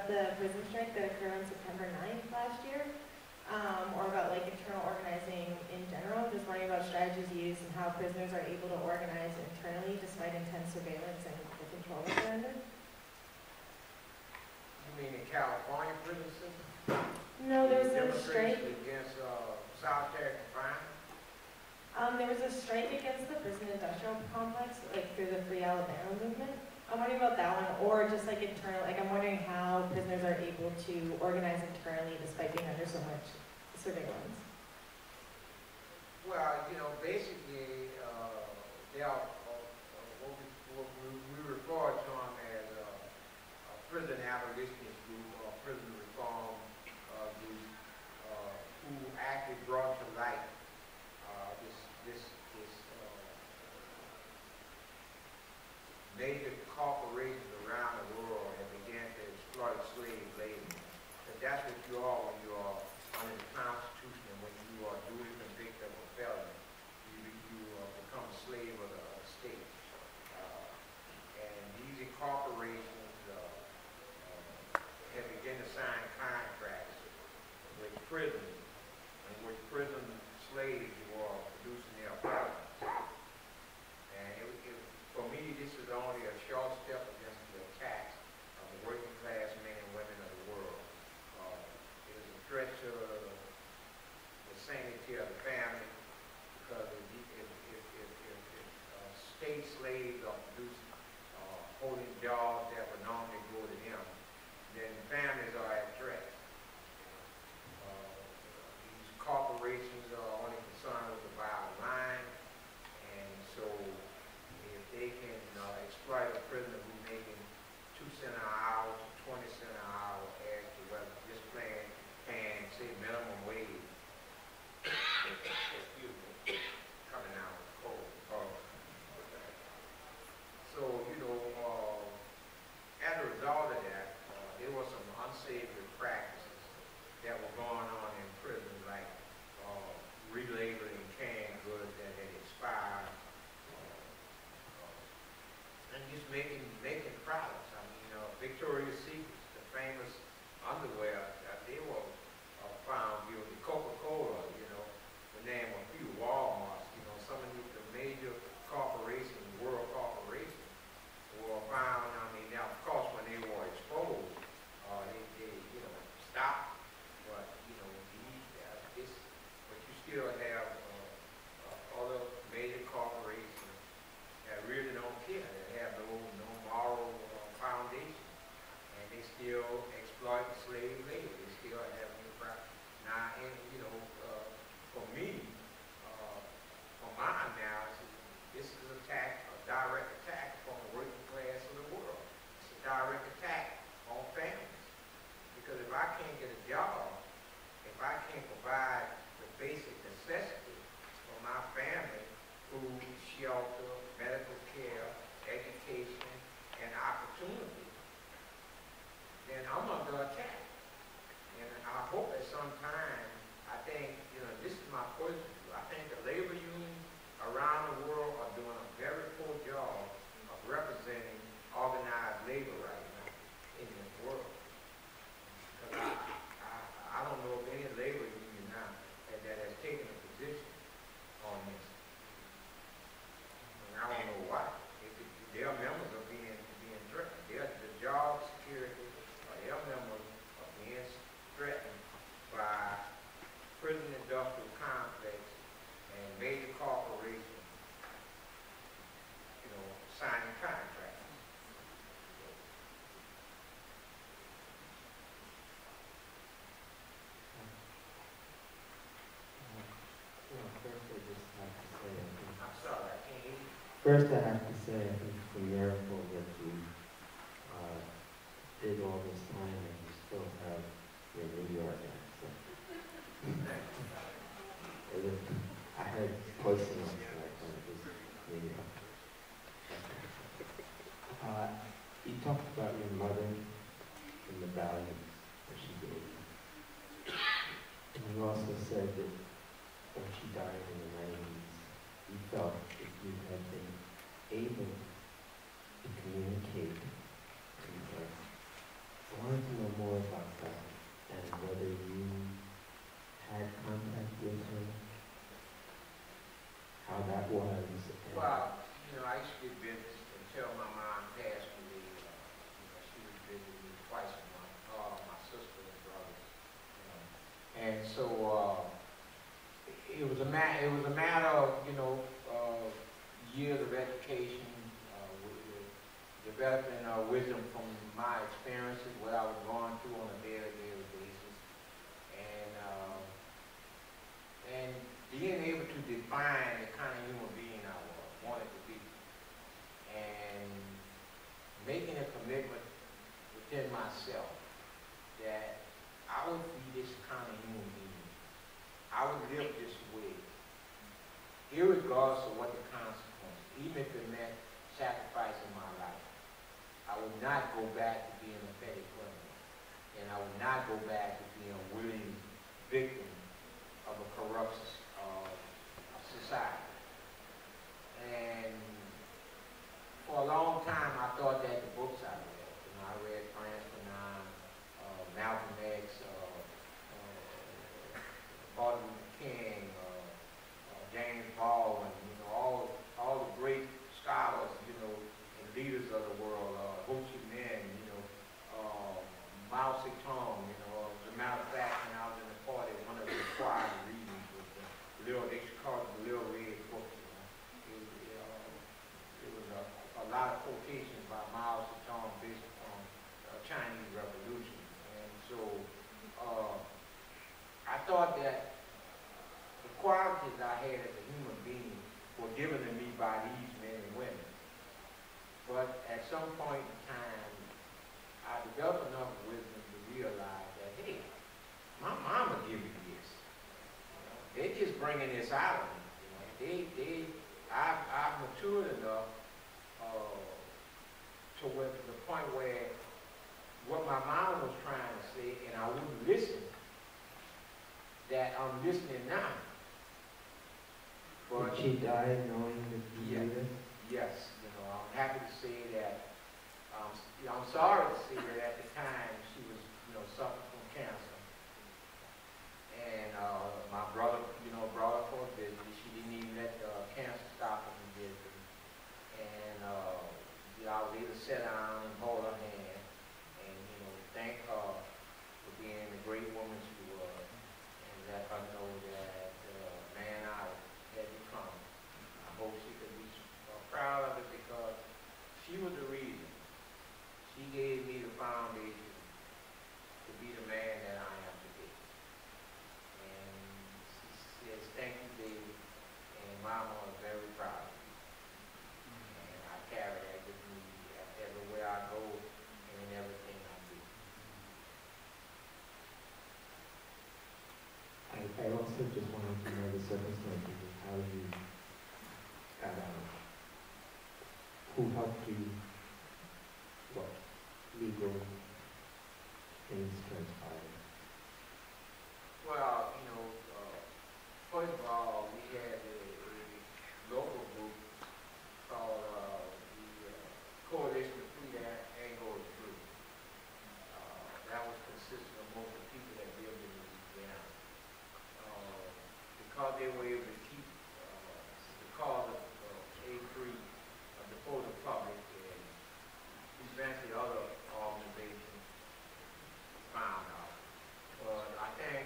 about the prison strike that occurred on September 9th last year, or about like internal organizing in general. Just wondering about strategies used and how prisoners are able to organize internally despite intense surveillance and the control that they're under. You mean in California prison system? No, there was a strike. Against solitary confinement? There was a strike against the prison industrial complex, like through the Free Alabama movement. I'm wondering about that one, or just like internal, like I'm wondering how prisoners are able to organize internally despite being under so much surveillance. Well, you know, basically, they are what we refer to them as a prison abolitionist group or prison reform group who actually brought to light this major corporations around the world that began to exploit slave labor. But that's what you are when you are under the Constitution, and when you are duly convicted of a felony, you become a slave of the state. And these corporations have begun to sign contracts with prisons, in which prison slaves were producing their products. And for me, this is only a short step against the attacks of the working class men and women of the world. It is a threat to the sanity of the family, because if state slaves are producing, holding jobs that would normally go to them, then families are at threat. These corporations are only concerned with the bottom line, and so if they can exploit a prisoner who's making 2 cents an hour to 20 cents an hour as to whether just paying say minimum wage. Excuse me, coming out with cold. So, you know, as a result of that, there were some unsavory practices that were going on in prison, like relabeling canned goods that had expired, and just making products. I mean, Victoria's Secret, the famous underwear, they were found guilty. Coca-Cola, you know, to name a few, Walmart, you know, some of the major corporations, world corporations, were found. I mean, now of course when they were exposed, they you know, stopped. But you know, but you still have other major corporations that really don't care, that have no moral foundation, and they still exploit slave labor. They still have no practice. Now, and you know, for me, for my analysis, this is a direct attack on the working class of the world. It's a direct attack on families. Because if I can't get a job, if I can't provide the basic necessities for my family, food, shelter, medical care, education, and opportunity, then I'm under attack. And I hope at some time, I think, you know, this is my personal view, I think the labor unions around the world are doing a very poor job of representing organized labor right now in this world. Because I don't know of any labor union now that has taken a position on this. And I don't know why. Their members are being threatened. The job security of their members are being threatened by prison industrial complex and major corporations, you know, signing contracts. First, I have to say, I think it's a miracle that you did all this time and you still have your New York accent. I heard close enough that I thought it was New York. You talked about your mother and the values that she gave you. And you also said that when she died in the 90s, you felt that you had been able to communicate to her. I wanted to know And so it was a matter of, you know, years of education, with developing wisdom from my experiences, what I was going through on a daily basis, and being able to define the kind of human being I wanted to be, and making a commitment within myself that I would be this kind of human being. I would live this way, irregardless of what the consequences, even if it meant sacrificing my life. I would not go back to being a petty criminal, and I would not go back to being a willing victim of a corrupt society. And for a long time, I thought that the books I read, you know, I read Francis Fanon, Malcolm X, Martin Luther King, James Baldwin, you know, all the great scholars, you know, and leaders of the world, Ho Chi Minh, you know, Mao Zedong, you know. As a matter of fact, when I was in the party, one of the required readings was they called it the Little Red Book. You know. It was a lot of quotations by Mao Zedong based upon the Chinese Revolution. And so I thought that the qualities I had as a human being were given to me by these men and women. But at some point in time, I developed enough wisdom to realize that, hey, my mama gave me this. You know, they're just bringing this out of me. You know, I've matured enough to the point where what my mama was trying to say, and I wouldn't listen, that I'm listening now. But did she die knowing that you knew this? Yes, you know, I'm happy to say that. I'm sorry to say that at the time she was, you know, suffering from cancer, and my brother, you know, brought her for a visit. She didn't even let the cancer stop her from visiting, and you know, I was able to sit down and hold her hand, and you know, thank her for being the great woman she was, and let her know that man I had become. I hope she could be proud of it because she was the reason. She gave me the foundation to be the man that I am today. And she says, thank you, David, and Mama is very proud of you. And I carry that with me everywhere I go and in everything I do. I also just wanted to know the circumstances of how you got out. Who helped you? What legal things transpired? Well, you know, first of all, we had a local group called the Coalition to Free Anglo Group. That was consisting of most of the people that lived in Louisiana. Because they were able to keep the cause of A3 before the public, and eventually other organizations found out. But I think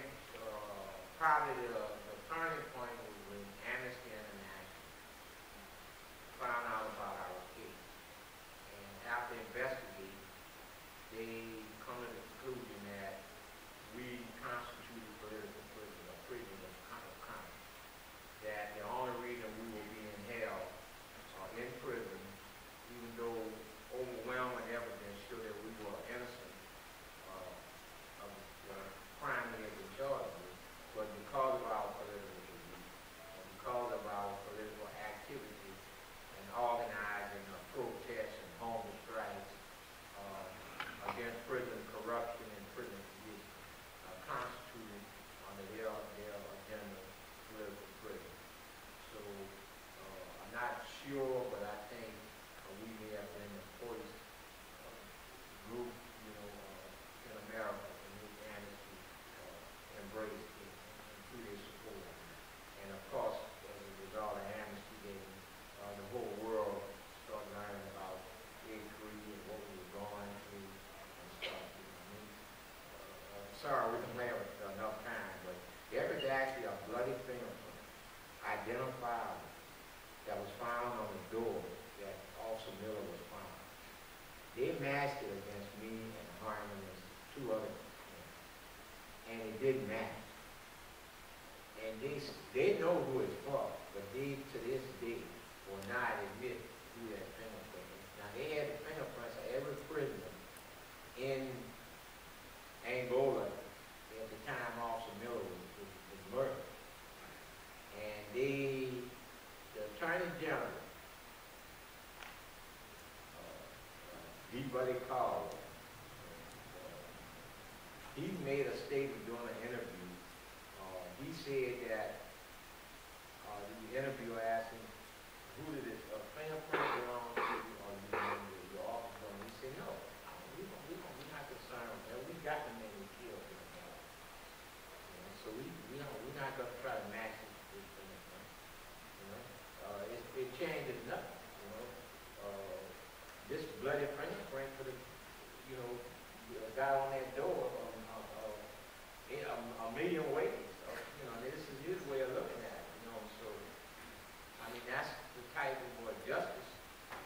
probably the turning point was when Amnesty International found out about our case. And after investigating, they come to the conclusion that we constituted political prisoners of conscience. Officer Miller was found. They matched it against me and Harmon and two other men, and it didn't match. And they know who it's for, but they, to this day, will not admit who that fingerprint is. Now, they had the fingerprints of every prisoner in Angola at the time Officer Miller was murdered. And the Attorney General, D. Buddy Caldwell, he made a statement during an interview. He said that the interviewer asked him, who did this fingerprint belong to, or you belong to your office? And he said, no, we're not concerned with that. We got the man who killed him. So we're not going to try to match this fingerprint. You know, it changes nothing. You know, this bloody fingerprint could have, you know, got on that door a million ways. You know, this is his way of looking at it. You know, so I mean that's the type of justice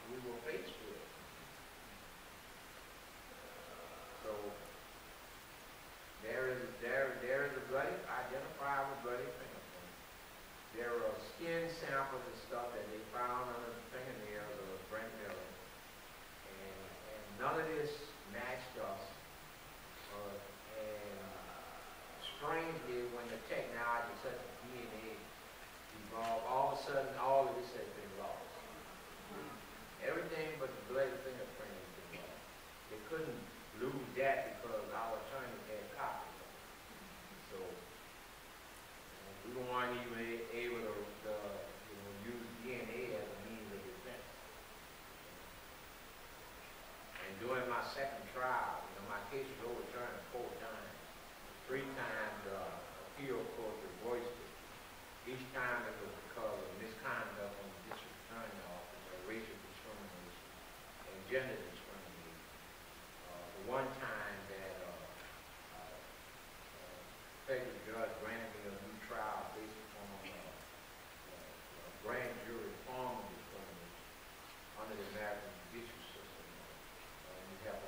we will face with. So there is a bloody, identifiable bloody fingerprint. There are skin samples and stuff that they found on the fingernails of Brent Miller, and none of this matched us. Strangely, when the technology such as DNA evolved, all of a sudden all of this has been lost. Everything but the bloody fingerprint has been lost. They couldn't lose that because our attorneys had copies of it. So we weren't even able to use DNA as a means of defense. And during my second trial, my case was overturned 4 times. 3 times the appeal court reversed it. Each time it was because of misconduct on the district attorney office, or racial discrimination and gender discrimination. The one time that federal judge granted me a new trial based upon grand jury formal discrimination under the American judicial system. You have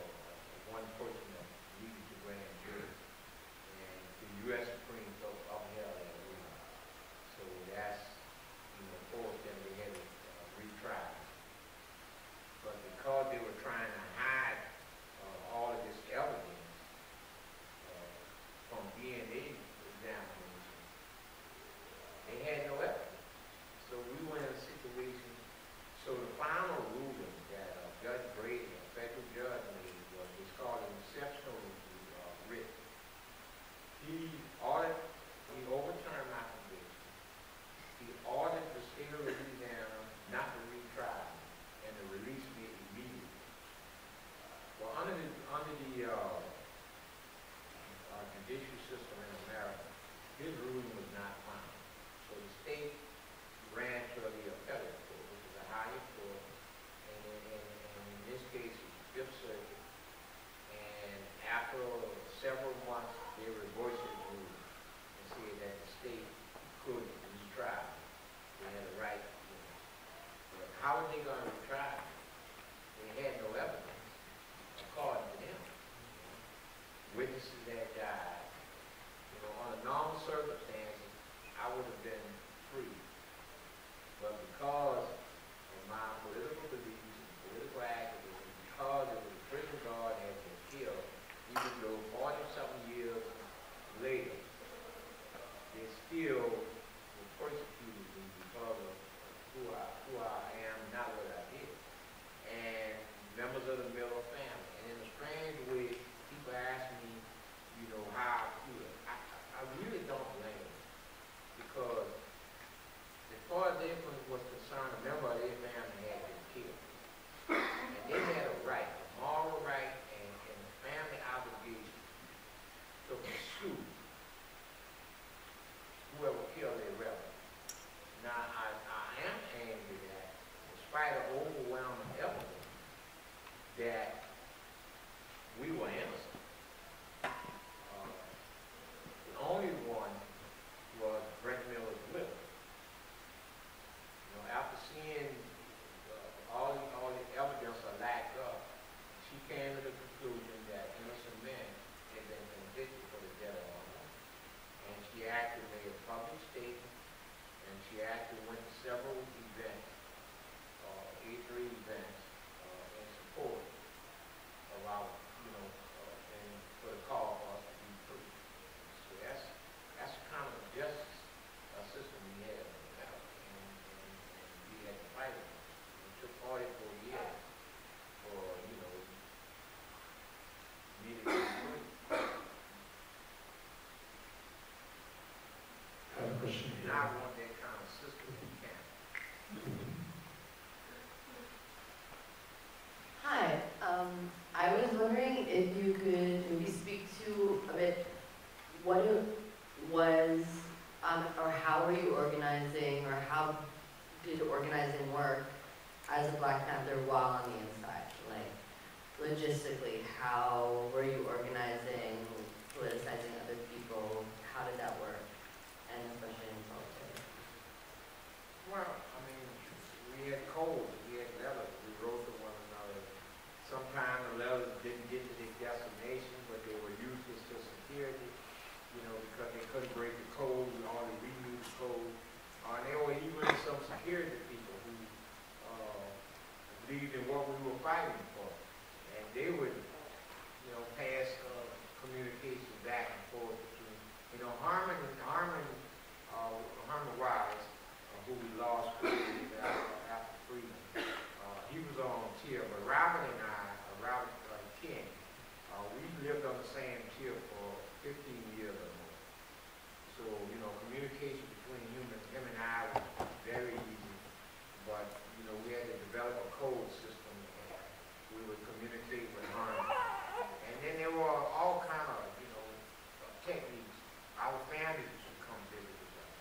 one person that leads the grand jury. The U.S. Supreme Court upheld that ruling. So that's, forced them to have it retried. But because they were trying to hide all of this evidence from DNA examination, they had no evidence. So we went in a situation, so the final ruling that Judge Brady, a federal judge, made was what's called an exceptional writ. He overturned my conviction. He ordered the state of Louisiana not to retry and to release me immediately. Well, under the judicial system in America, his ruling was not final. So the state ran to the appellate court, which is a higher court, and in this case, it was the Fifth Circuit. And after several months, they reversed his ruling and said that the state could retry. They had a right to do it. But how are they going to retry? They had no evidence, according to them. Witnesses had died. Under normal circumstances, I would have been free. But because of my political beliefs and political activism, because of the prison guard had been killed, even though 40-something years later, they still were persecuted me because of who I am, not what I did. And members of the Miller family. And in a strange way, people ask me, how I feel. I really don't blame them. Because as far as they was concerned, a member of their family had been killed. And they had a right, a moral right, and a family obligation to pursue mistaken. And she actually went to several events, A3 events, in support of our, and for the call for us to be free. So that's the kind of justice system we have now, and we had to fight it. It took 44 years for, me to get free. I have a question And here. I want that kind of system in Canada. Hi, I was wondering if you could maybe speak to a bit what it was, or how were you organizing, or how did organizing work as a Black Panther while on the inside? Like, logistically, how were you organizing, politicizing other people? How did that work? And especially in solitary. Well, I mean, we had codes, we had letters, we wrote to one another. Sometimes the letters didn't get to their destination, but they were useless to security, because they couldn't break the code, we only renewed the code. And there were even some security people who believed in what we were fighting for. And they would, pass communication back and forth between, Harmon Wise, who we lost after freedom. He was on tier, but Robert and I, Robert King, we lived on the same tier for 15 years or more. So, communication between him and I was very easy, but, we had to develop a code system, and we would communicate with Harmon. And then there were all kind of, techniques. Our families would come visit each other.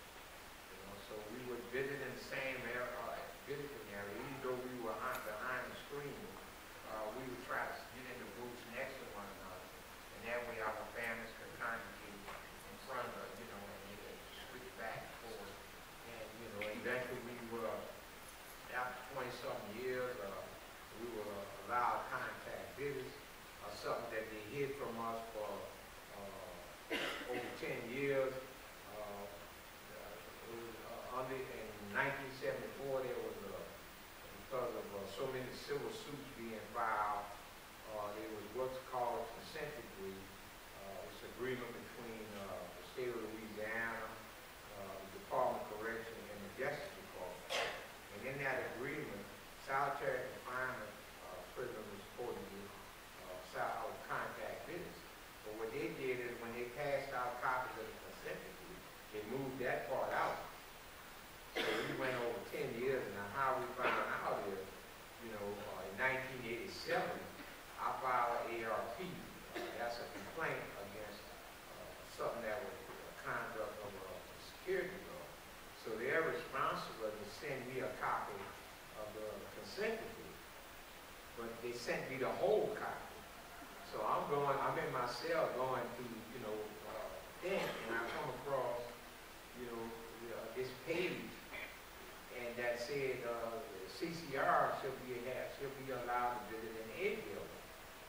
So we would visit in the same area, visiting area, even though we were behind the screen. We would try to get in the booths next to one another, and that way our families could congregate in front of, and they could switch back and forth. And, eventually we were, after 20-something years, we were allowed contact visits, something that they hid from us for over 10 years. In 1974, there was because of so many civil suits being filed, there was what's called consent decree. It's an agreement between the state of Louisiana, the Department of Correction, and the Justice Department. And in that agreement, solitary confinement prisoners were supposed to be contact visits. But what they did is when they passed out copies of the consent decree, they moved that part out. So we went over 10 years, and how we found out is, in 1987, I filed an ARP. That's a complaint against something that was conduct of a security law. So they're responsible to send me a copy of the consent decree, but they sent me the whole copy. So I'm in my cell going through, things, and I come across, this page, and that said CCR should be allowed to visit in the A building.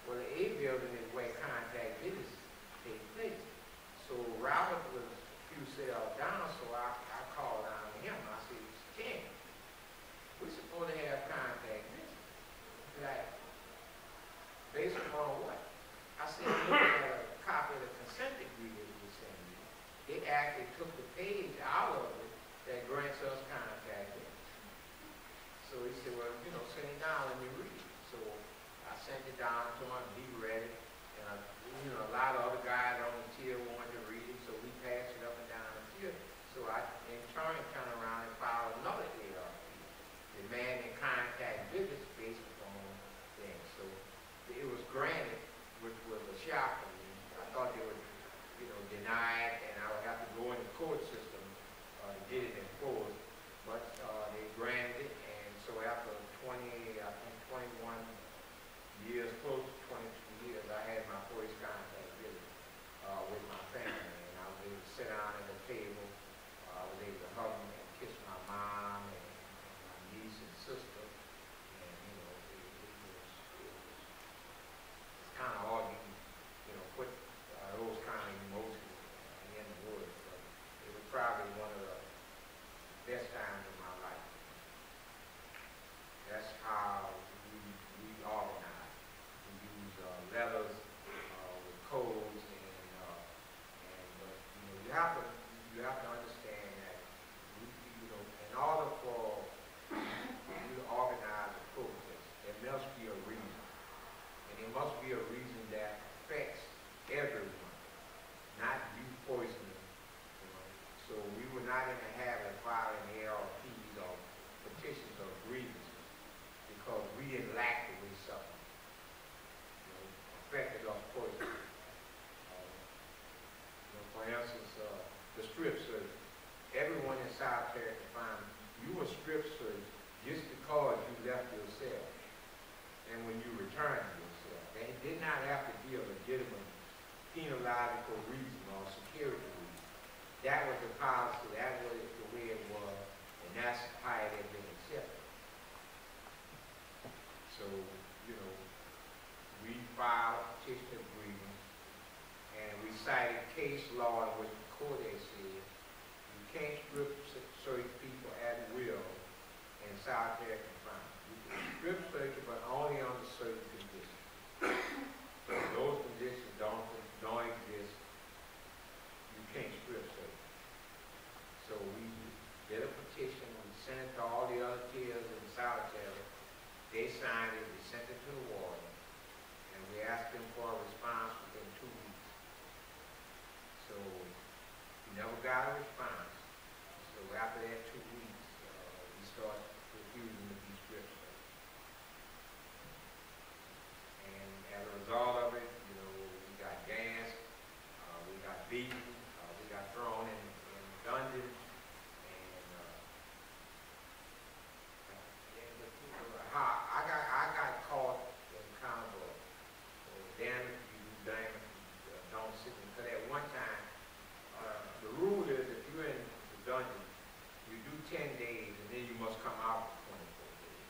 Well, the A building is where contact visits take place. So Robert was a few cells down, so I called down to him. I said, Ken, we're supposed to have contact visits. Like, based upon what? I said, look at a copy of the consent decree that we sent you. They actually took the page out of it that grants us contact visits. So he said, well, send it down, let me read it. So I sent it down to him, he read it, and a lot of other guys on the tier wanted to read it, so we passed it up and down the tier. So I, in turn, turned around and filed another ARP, demanding contact visits based upon things. So it was granted, which was a shock to me. I thought they would, deny it, and I would have to go in the court system to get it enforced. But they granted it, and so after 21 years, close to 22 years, I had my first contact visit with my family, and I was able to sit down at the table. I was able to hug and kiss my mom and my niece and sister, and it's kind of hard to put those kind of emotions in the words, but it was probably one of the you have to understand that, you know, in order for you to organize a protest, there must be a reason. And it must be a reason that affects everyone, not you personally. You know. So we were not in the habit of filing ARPs or petitions or grievances because we didn't like the way something, you know, affected us personally. You know, for instance, the strip search. Everyone in South Carolina found you were strip searched just because you left your cell and when you returned to your cell. They did not have to be a legitimate penological reason or security reason. That was the policy, that was the way it was, and that's how it had been accepted. So, you know, we filed a petition of grievance, and we cited case law in which the court had said you can't strip search people at will in South Carolina confinement. You can strip search them, but only under certain conditions. So if those conditions don't exist, you can't strip search. So we did a petition, we sent it to all the other tiers in South Carolina. They signed it, we sent it to the warden, and we asked them for a response within 2 weeks. So we never got a response. So after that 2 weeks, we started refusing to be strip searched. And as a result of it, you know, we got gassed, we got beaten, we got thrown in dungeons, I got caught in kind of a damn if you do, damn if you don't sit in. Because at one time, the rule is if you're in the dungeon, you do 10 days and then you must come out for 24 days.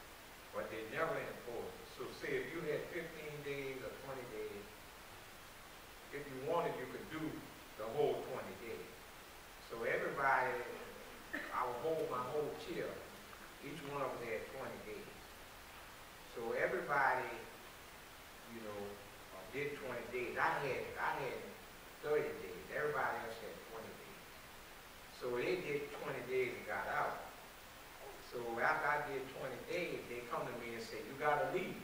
But they never enforce it. So say if you had 15 days or 20 days, if you wanted, you could do the whole 20 days. So everybody, I would hold my whole chill. Each one of us had 20 days. So everybody, you know, did 20 days. I had 30 days. Everybody else had 20 days. So they did 20 days and got out. So after I did 20 days, they come to me and say, you got to leave.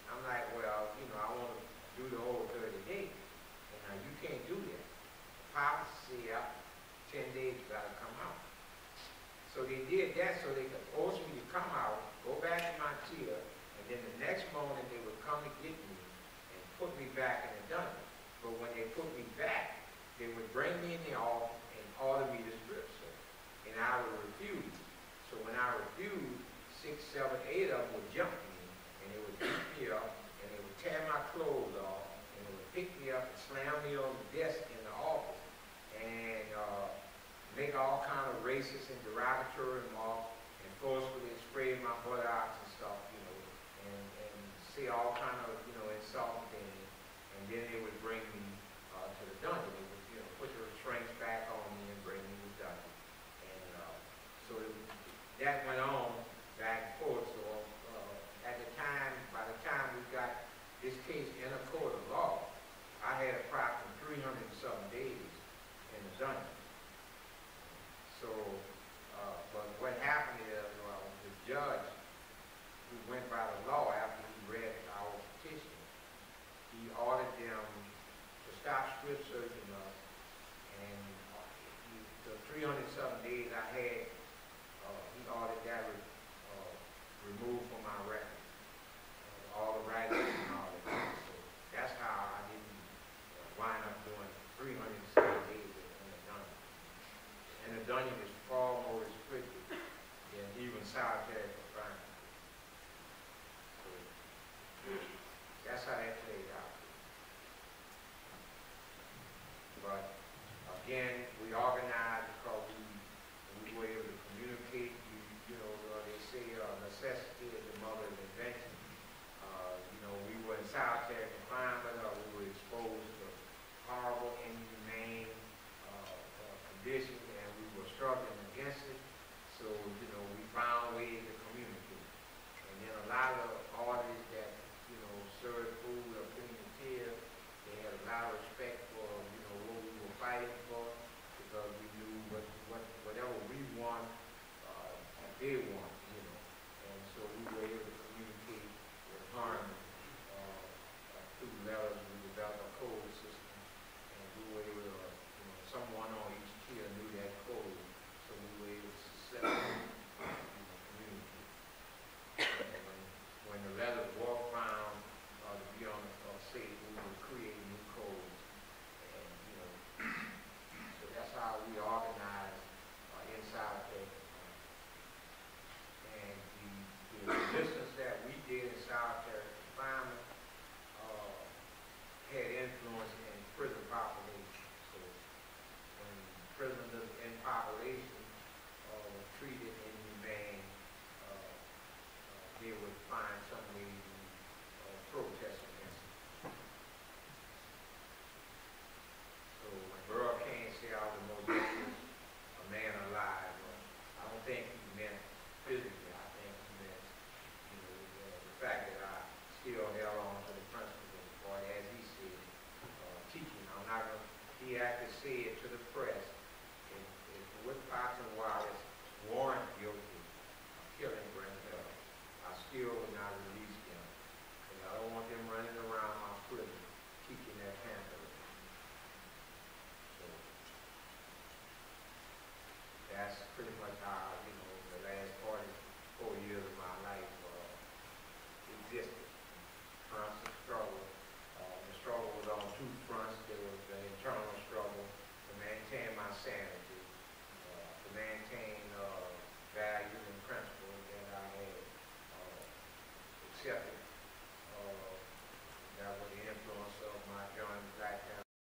I'm like, well, you know, I want to do the whole 30 days. And you can't do that. The policy after 10 days, you got to come out. So they did that so they could force me to come out, go back to my tier, and then the next morning they would come to get me and put me back in the dungeon. But when they put me back, they would bring me in the office and order me to strip search. And I would refuse. So when I refused, 6, 7, 8 of them would jump me, and they would beat me up, and they would tear my clothes off, and they would pick me up and slam me on the desk in the office, and make all kind of racist and derogatory remarks, and forcefully spray my buttocks and stuff, you know, and say all kind of, you know, insulting things, and then they would bring me to the dungeon. They would, you know, put the restraints back on me and bring me to the dungeon. And so that went on back and forth. So at the time, by the time we got this case in a court of law, I had approximately 300 and something days in the dungeon. So, but what happened is, the judge who went by the law after he read our petition, he ordered them to stop strip searching us, and the 300 something days I had, he ordered that removed from my record, all the writings and all that. So that's how I didn't wind up doing 307 days in the dungeon. And the dungeon is far more restricted than even solitary confinement. So that's how that played out. But again, we organized because we were able to communicate. You know, they say necessity is the mother of invention. You know, we were in solitary confinement, we were exposed to horrible, inhumane conditions, and we were struggling pretty much how, you know, the last 44 years of my life existed. Constant struggle. The struggle was on two fronts. There was the internal struggle to maintain my sanity, to maintain values and principles that I had accepted